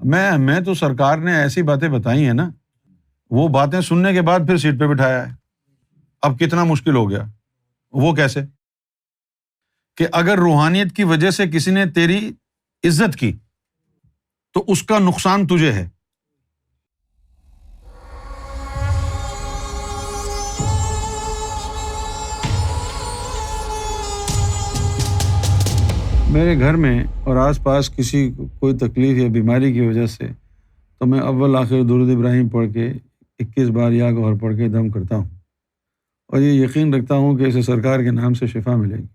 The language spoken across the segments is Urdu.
میں تو سرکار نے ایسی باتیں بتائی ہیں نا، وہ باتیں سننے کے بعد پھر سیٹ پہ بٹھایا ہے۔ اب کتنا مشکل ہو گیا۔ وہ کیسے کہ اگر روحانیت کی وجہ سے کسی نے تیری عزت کی تو اس کا نقصان تجھے ہے۔ میرے گھر میں اور آس پاس کسی کو کوئی تکلیف یا بیماری کی وجہ سے تو میں اول آخر درود ابراہیم پڑھ کے 21 بار یا گوہر پڑھ کے دم کرتا ہوں، اور یہ یقین رکھتا ہوں کہ اسے سرکار کے نام سے شفا ملے گی۔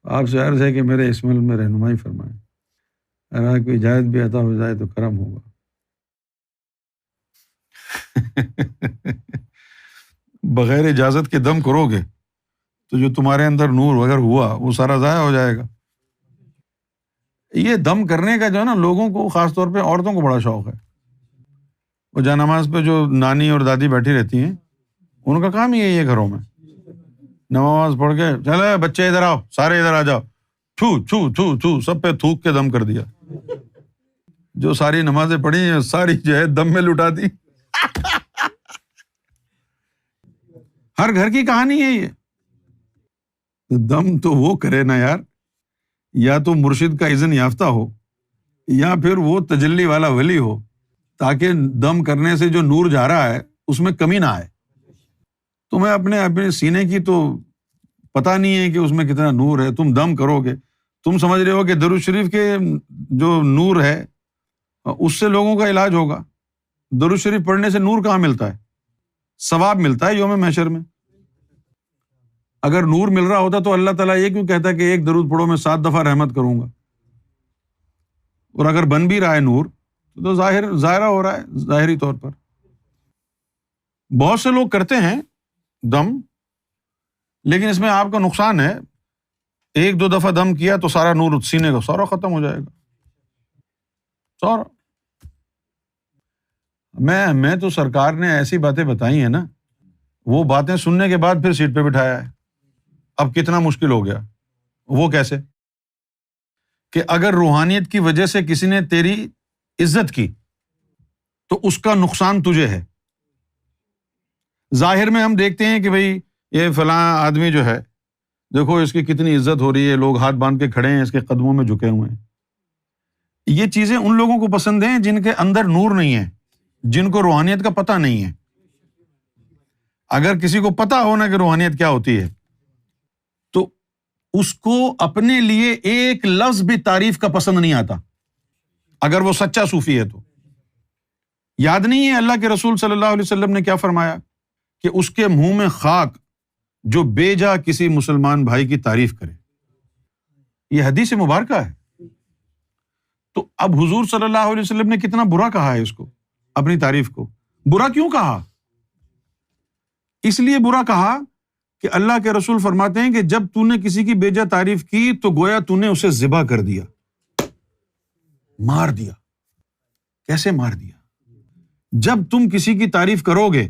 آپ سے عرض ہے کہ میرے اس عمل میں رہنمائی فرمائیں، اگر کوئی اجازت بھی عطا ہو جائے تو کرم ہوگا۔ بغیر اجازت کے دم کرو گے تو جو تمہارے اندر نور وغیرہ ہوا وہ سارا ضائع ہو جائے گا۔ یہ دم کرنے کا جو ہے نا، لوگوں کو خاص طور پہ عورتوں کو بڑا شوق ہے۔ وہ جا نماز پہ جو نانی اور دادی بیٹھی رہتی ہیں، ان کا کام ہی یہی ہے گھروں میں، نماز پڑھ کے چلے بچے ادھر آؤ، سارے ادھر آ جاؤ، تھو تھو تھو تھو، سب پہ تھوک کے دم کر دیا۔ جو ساری نمازیں پڑھی ہیں ساری جو ہے دم میں لٹا دی۔ ہر گھر کی کہانی ہے یہ۔ دم تو وہ کرے نا یار، یا تو مرشد کا اذن یافتہ ہو یا پھر وہ تجلی والا ولی ہو، تاکہ دم کرنے سے جو نور جا رہا ہے اس میں کمی نہ آئے۔ تمہیں اپنے سینے کی تو پتہ نہیں ہے کہ اس میں کتنا نور ہے، تم دم کرو گے، تم سمجھ رہے ہو کہ درود شریف کے جو نور ہے اس سے لوگوں کا علاج ہوگا۔ درود شریف پڑھنے سے نور کہاں ملتا ہے؟ ثواب ملتا ہے یوم محشر میں۔ اگر نور مل رہا ہوتا تو اللہ تعالیٰ یہ کیوں کہتا ہے کہ ایک درود پڑھو میں 7 دفعہ رحمت کروں گا؟ اور اگر بن بھی رہا ہے نور تو ظاہرہ ہو رہا ہے ظاہری طور پر۔ بہت سے لوگ کرتے ہیں دم، لیکن اس میں آپ کا نقصان ہے۔ 1-2 دفعہ دم کیا تو سارا نور سینے کا سارا ختم ہو جائے گا، سارا۔ میں تو سرکار نے ایسی باتیں بتائی ہیں نا، وہ باتیں سننے کے بعد پھر سیٹ پہ بٹھایا ہے۔ اب کتنا مشکل ہو گیا۔ وہ کیسے کہ اگر روحانیت کی وجہ سے کسی نے تیری عزت کی تو اس کا نقصان تجھے ہے۔ ظاہر میں ہم دیکھتے ہیں کہ بھئی یہ فلاں آدمی جو ہے، دیکھو اس کی کتنی عزت ہو رہی ہے، لوگ ہاتھ باندھ کے کھڑے ہیں، اس کے قدموں میں جھکے ہوئے ہیں۔ یہ چیزیں ان لوگوں کو پسند ہیں جن کے اندر نور نہیں ہے، جن کو روحانیت کا پتہ نہیں ہے۔ اگر کسی کو پتہ ہونا کہ روحانیت کیا ہوتی ہے تو اس کو اپنے لیے ایک لفظ بھی تعریف کا پسند نہیں آتا، اگر وہ سچا صوفی ہے تو۔ یاد نہیں ہے اللہ کے رسول صلی اللہ علیہ وسلم نے کیا فرمایا کہ اس کے منہ میں خاک جو بے جا کسی مسلمان بھائی کی تعریف کرے۔ یہ حدیث مبارکہ ہے۔ تو اب حضور صلی اللہ علیہ وسلم نے کتنا برا کہا ہے اس کو، اپنی تعریف کو۔ برا کیوں کہا؟ اس لیے برا کہا کہ اللہ کے رسول فرماتے ہیں کہ جب تو نے کسی کی بے جا تعریف کی تو گویا تو نے اسے ذبح کر دیا، مار دیا۔ کیسے مار دیا؟ جب تم کسی کی تعریف کرو گے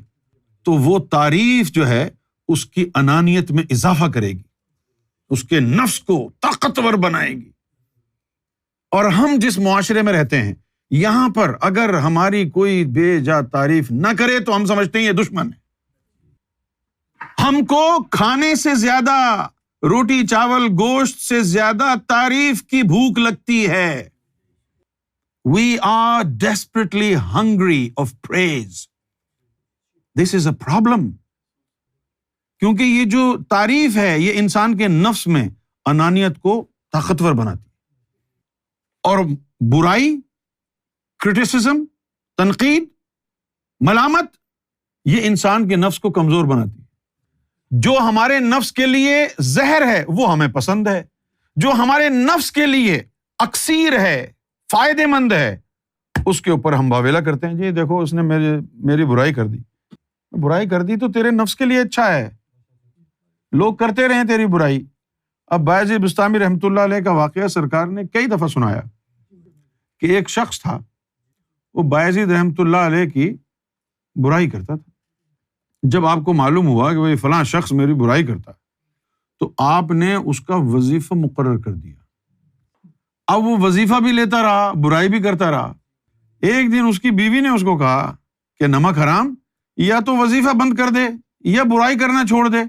تو وہ تعریف جو ہے اس کی انانیت میں اضافہ کرے گی، اس کے نفس کو طاقتور بنائے گی۔ اور ہم جس معاشرے میں رہتے ہیں یہاں پر اگر ہماری کوئی بے جا تعریف نہ کرے تو ہم سمجھتے ہیں یہ دشمن ہے۔ ہم کو کھانے سے زیادہ، روٹی چاول گوشت سے زیادہ تعریف کی بھوک لگتی ہے۔ We are desperately hungry of praise. This is a problem. کیونکہ یہ جو تعریف ہے یہ انسان کے نفس میں انانیت کو طاقتور بناتی ہے، اور برائی، کرٹیسزم، تنقید، ملامت، یہ انسان کے نفس کو کمزور بناتی ہے۔ جو ہمارے نفس کے لیے زہر ہے وہ ہمیں پسند ہے، جو ہمارے نفس کے لیے اکسیر ہے، فائدے مند ہے، اس کے اوپر ہم واویلا کرتے ہیں۔ جی دیکھو اس نے میری برائی کر دی۔ برائی کر دی تو تیرے نفس کے لیے اچھا ہے، لوگ کرتے رہیں تیری برائی۔ اب بایزید بسطامی رحمۃ اللہ علیہ کا واقعہ سرکار نے کئی دفعہ سنایا کہ ایک شخص تھا، وہ بایزید رحمۃ اللہ علیہ کی برائی کرتا تھا۔ جب آپ کو معلوم ہوا کہ بھائی فلاں شخص میری برائی کرتا ہے تو آپ نے اس کا وظیفہ مقرر کر دیا۔ اب وہ وظیفہ بھی لیتا رہا، برائی بھی کرتا رہا۔ ایک دن اس کی بیوی نے اس کو کہا کہ نمک حرام، یا تو وظیفہ بند کر دے یا برائی کرنا چھوڑ دے،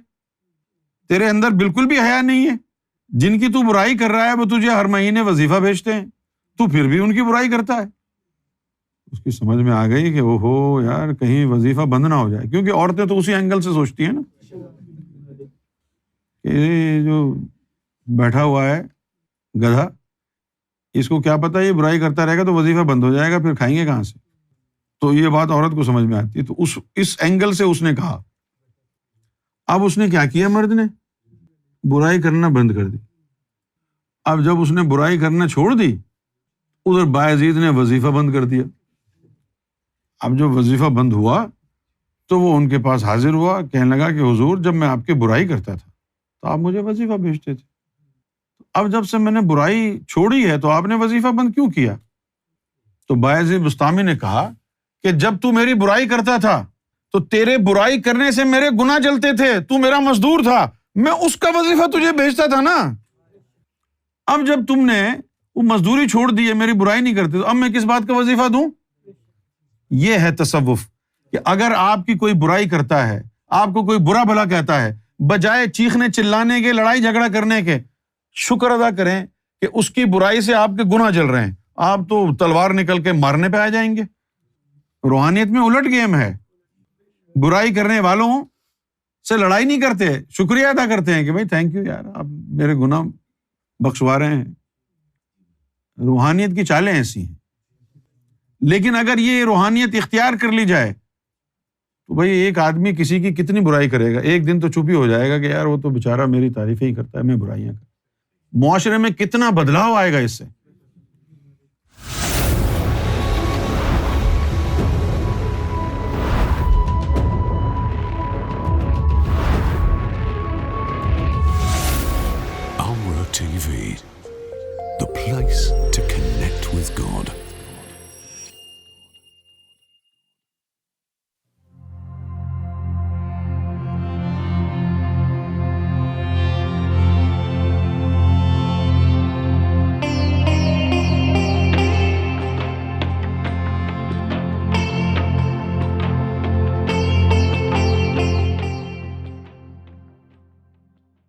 تیرے اندر بالکل بھی حیا نہیں ہے، جن کی تو برائی کر رہا ہے وہ تجھے ہر مہینے وظیفہ بھیجتے ہیں، تو پھر بھی ان کی برائی کرتا ہے۔ اس کی سمجھ میں آ گئی کہ اوہو یار کہیں وظیفہ بند نہ ہو جائے، کیونکہ عورتیں تو اسی اینگل سے سوچتی ہیں نا کہ یہ جو بیٹھا ہوا ہے گدھا، اس کو کیا پتا یہ برائی کرتا رہے گا تو وظیفہ بند ہو جائے گا، پھر کھائیں گے کہاں سے؟ تو یہ بات عورت کو سمجھ میں آتی ہے، تو اس اینگل سے اس نے کہا۔ اب اس نے کیا کیا، مرد نے برائی کرنا بند کر دی۔ اب جب اس نے برائی کرنا چھوڑ دی، ادھر بایزید نے وظیفہ بند کر دیا۔ اب جب وظیفہ بند ہوا تو وہ ان کے پاس حاضر ہوا، کہنے لگا کہ حضور جب میں آپ کی برائی کرتا تھا تو آپ مجھے وظیفہ بھیجتے تھے، اب جب سے میں نے برائی چھوڑی ہے تو آپ نے وظیفہ بند کیوں کیا؟ تو بایزید بسطامی نے کہا کہ جب تو میری برائی کرتا تھا تو تیرے برائی کرنے سے میرے گناہ جلتے تھے، تو میرا مزدور تھا، میں اس کا وظیفہ تجھے بھیجتا تھا نا۔ اب جب تم نے وہ مزدوری چھوڑ دی ہے، میری برائی نہیں کرتے، تو اب میں کس بات کا وظیفہ دوں؟ یہ ہے تصوف، کہ اگر آپ کی کوئی برائی کرتا ہے، آپ کو کوئی برا بھلا کہتا ہے، بجائے چیخنے چلانے کے، لڑائی جھگڑا کرنے کے، شکر ادا کریں کہ اس کی برائی سے آپ کے گناہ جل رہے ہیں، آپ تو تلوار نکل کے مارنے پہ آ جائیں گے۔ روحانیت میں الٹ گیم ہے، برائی کرنے والوں سے لڑائی نہیں کرتے، شکریہ ادا کرتے ہیں کہ بھائی تھینک یو یار، آپ میرے گناہ بخشوا رہے ہیں۔ روحانیت کی چالیں ایسی ہیں، لیکن اگر یہ روحانیت اختیار کر لی جائے تو بھائی ایک آدمی کسی کی کتنی برائی کرے گا، ایک دن تو چپ ہی ہو جائے گا کہ یار وہ تو بیچارہ میری تعریفیں ہی کرتا ہے، میں برائیاں کرتا ہوں۔ معاشرے میں کتنا بدلاؤ آئے گا اس سے۔ TV, the place to connect with God.